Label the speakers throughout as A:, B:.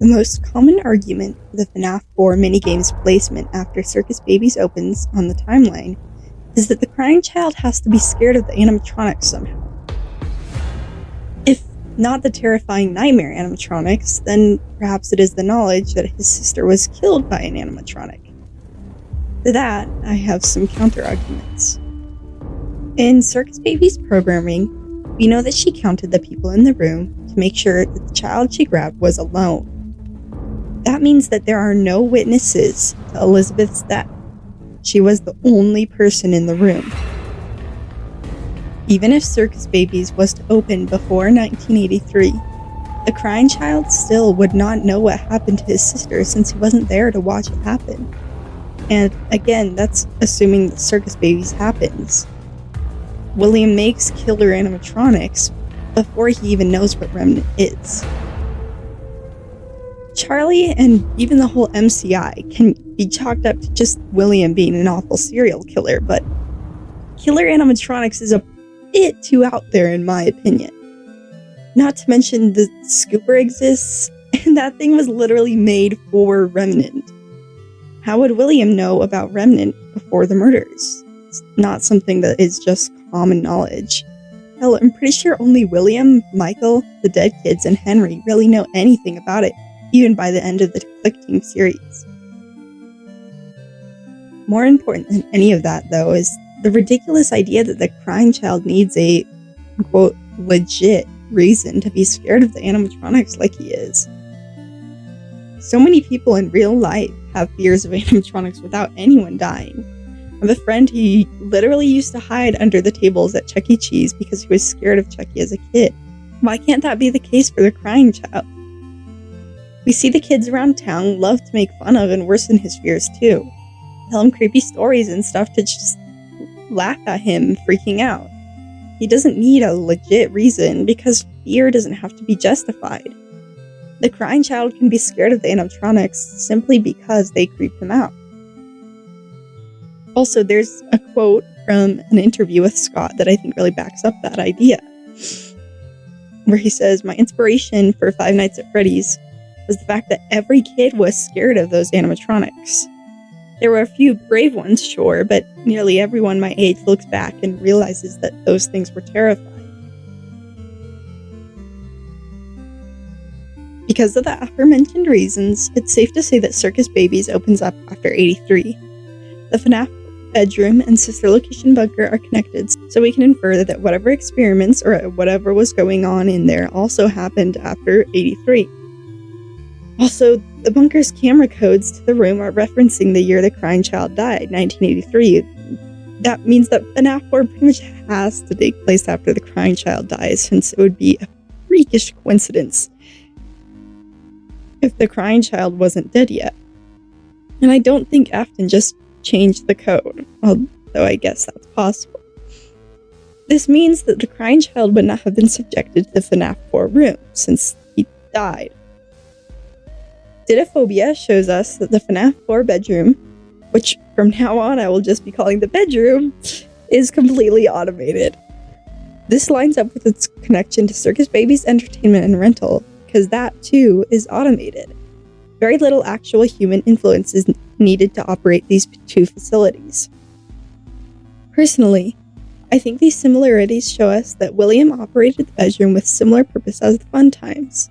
A: The most common argument for the FNAF 4 minigame's placement after Circus Babies opens on the timeline is that the crying child has to be scared of the animatronics somehow. If not the terrifying nightmare animatronics, then perhaps it is the knowledge that his sister was killed by an animatronic. To that, I have some counter-arguments. In Circus Baby's programming, we know that she counted the people in the room to make sure that the child she grabbed was alone. That means that there are no witnesses to Elizabeth's death. She was the only person in the room. Even if Circus Babies was to open before 1983, the crying child still would not know what happened to his sister since he wasn't there to watch it happen. And again, that's assuming that Circus Babies happens. William makes killer animatronics before he even knows what Remnant is. Charlie and even the whole MCI can be chalked up to just William being an awful serial killer, but killer animatronics is a bit too out there in my opinion. Not to mention the scooper exists, and that thing was literally made for Remnant. How would William know about Remnant before the murders? It's not something that is just common knowledge. Hell, I'm pretty sure only William, Michael, the dead kids, and Henry really know anything about it, even by the end of the Click Team series. More important than any of that, though, is the ridiculous idea that the crying child needs a, quote, legit reason to be scared of the animatronics like he is. So many people in real life have fears of animatronics without anyone dying. I have a friend who literally used to hide under the tables at Chuck E. Cheese because he was scared of Chucky as a kid. Why can't that be the case for the crying child? We see the kids around town love to make fun of and worsen his fears too. Tell him creepy stories and stuff to just laugh at him freaking out. He doesn't need a legit reason because fear doesn't have to be justified. The crying child can be scared of the animatronics simply because they creep him out. Also, there's a quote from an interview with Scott that I think really backs up that idea, where he says, "My inspiration for Five Nights at Freddy's was the fact that every kid was scared of those animatronics. There were a few brave ones, sure, but nearly everyone my age looks back and realizes that those things were terrifying." Because of the aforementioned reasons, it's safe to say that Circus Babies opens up after 83. The FNAF bedroom and sister location bunker are connected, so we can infer that whatever experiments or whatever was going on in there also happened after 83. Also, the bunker's camera codes to the room are referencing the year the crying child died, 1983. That means that FNAF 4 pretty much has to take place after the crying child dies, since it would be a freakish coincidence if the crying child wasn't dead yet. And I don't think Afton just changed the code, although I guess that's possible. This means that the crying child would not have been subjected to the FNAF 4 room, since he died. Didophobia shows us that the FNAF 4 bedroom, which from now on I will just be calling the bedroom, is completely automated. This lines up with its connection to Circus Babies Entertainment and Rental, because that too is automated. Very little actual human influence is needed to operate these two facilities. Personally, I think these similarities show us that William operated the bedroom with similar purpose as the Fun Times.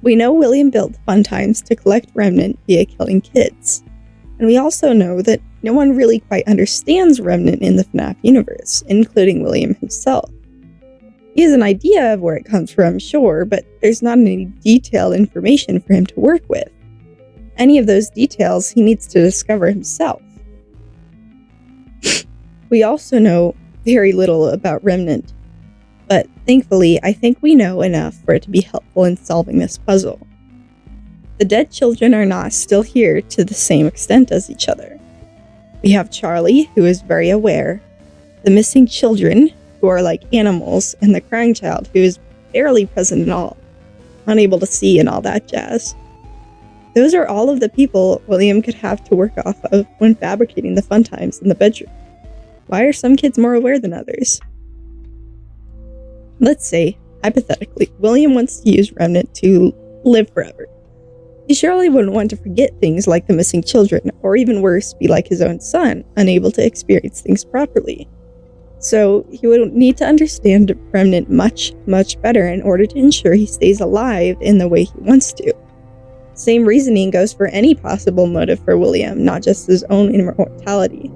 A: We know William built the Fun Times to collect Remnant via killing kids. And we also know that no one really quite understands Remnant in the FNAF universe, including William himself. He has an idea of where it comes from, sure, but there's not any detailed information for him to work with. Any of those details he needs to discover himself. We also know very little about Remnant, but thankfully I think we know enough for it to be helpful in solving this puzzle. The dead children are not still here to the same extent as each other. We have Charlie, who is very aware, the missing children, who are like animals, and the crying child, who is barely present at all, unable to see and all that jazz. Those are all of the people William could have to work off of when fabricating the Fun Times in the bedroom. Why are some kids more aware than others? Let's say, hypothetically, William wants to use Remnant to live forever. He surely wouldn't want to forget things like the missing children, or even worse, be like his own son, unable to experience things properly. So he would need to understand Remnant much, much better in order to ensure he stays alive in the way he wants to. Same reasoning goes for any possible motive for William, not just his own immortality.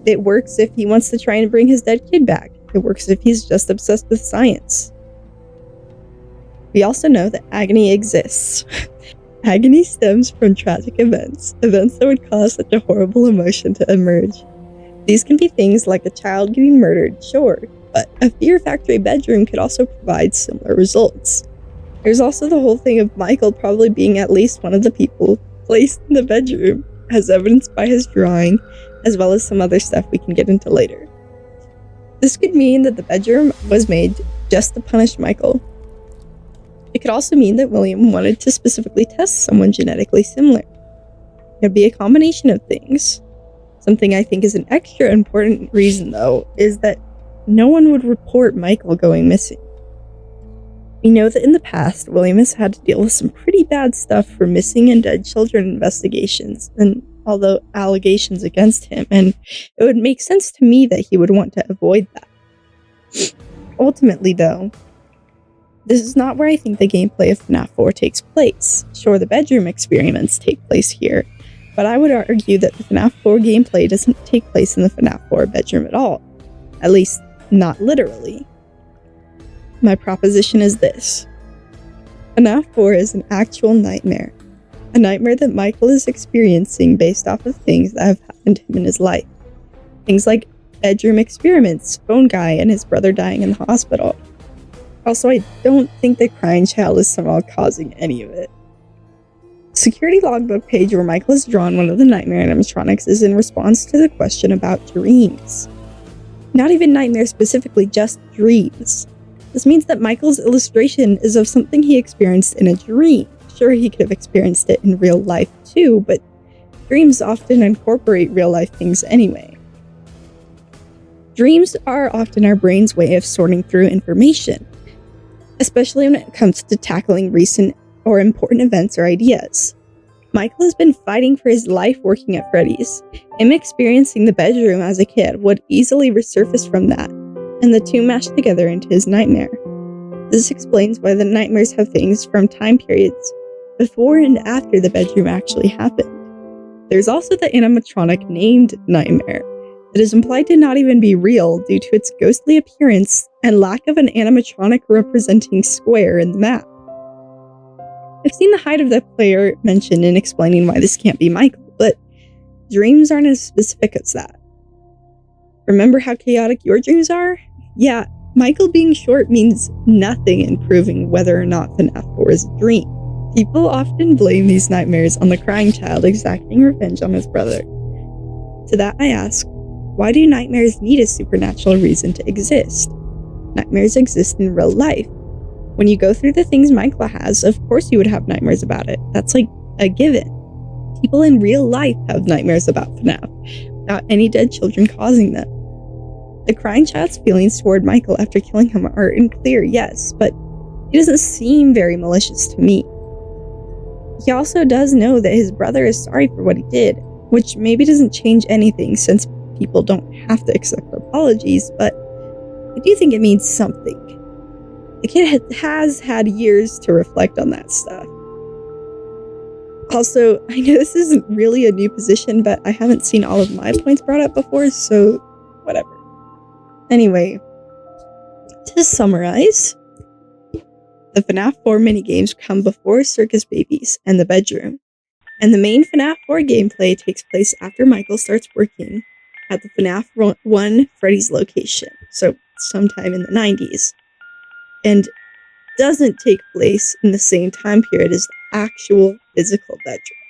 A: It works if he wants to try and bring his dead kid back. It works if he's just obsessed with science. We also know that agony exists. Agony stems from tragic events that would cause such a horrible emotion to emerge. These can be things like a child getting murdered, sure, but a Fear Factory bedroom could also provide similar results. There's also the whole thing of Michael probably being at least one of the people placed in the bedroom, as evidenced by his drawing, as well as some other stuff we can get into later. This could mean that the bedroom was made just to punish Michael. It could also mean that William wanted to specifically test someone genetically similar. It could be a combination of things. Something I think is an extra important reason, though, is that no one would report Michael going missing. We know that in the past, William has had to deal with some pretty bad stuff for missing and dead children investigations, and although allegations against him, and it would make sense to me that he would want to avoid that. Ultimately, though, this is not where I think the gameplay of FNAF 4 takes place. Sure, the bedroom experiments take place here, but I would argue that the FNAF 4 gameplay doesn't take place in the FNAF 4 bedroom at all. At least, not literally. My proposition is this. FNAF 4 is an actual nightmare. A nightmare that Michael is experiencing based off of things that have happened to him in his life. Things like bedroom experiments, phone guy, and his brother dying in the hospital. Also, I don't think the crying child is somehow causing any of it. Security logbook page where Michael has drawn one of the nightmare animatronics is in response to the question about dreams. Not even nightmares specifically, just dreams. This means that Michael's illustration is of something he experienced in a dream. Sure, he could have experienced it in real life too, but dreams often incorporate real life things anyway. Dreams are often our brain's way of sorting through information, especially when it comes to tackling recent or important events or ideas. Michael has been fighting for his life working at Freddy's. Him experiencing the bedroom as a kid would easily resurface from that, and the two mash together into his nightmare. This explains why the nightmares have things from time periods before and after the bedroom actually happened. There's also the animatronic named Nightmare that is implied to not even be real due to its ghostly appearance and lack of an animatronic representing square in the map. I've seen the height of the player mentioned in explaining why this can't be Michael, but dreams aren't as specific as that. Remember how chaotic your dreams are? Yeah, Michael being short means nothing in proving whether or not FNAF 4 is a dream. People often blame these nightmares on the crying child exacting revenge on his brother. To that I ask, why do nightmares need a supernatural reason to exist? Nightmares exist in real life. When you go through the things Michael has, of course you would have nightmares about it. That's like a given. People in real life have nightmares about FNAF, without any dead children causing them. The crying child's feelings toward Michael after killing him are unclear, yes, but he doesn't seem very malicious to me. He also does know that his brother is sorry for what he did, which maybe doesn't change anything since people don't have to accept apologies, but I do think it means something. The kid has had years to reflect on that stuff. Also, I know this isn't really a new position, but I haven't seen all of my points brought up before, so whatever. Anyway, to summarize, the FNAF 4 minigames come before Circus Babies and the bedroom, and the main FNAF 4 gameplay takes place after Michael starts working at the FNAF 1 Freddy's location, so sometime in the 90s, and doesn't take place in the same time period as the actual physical bedroom.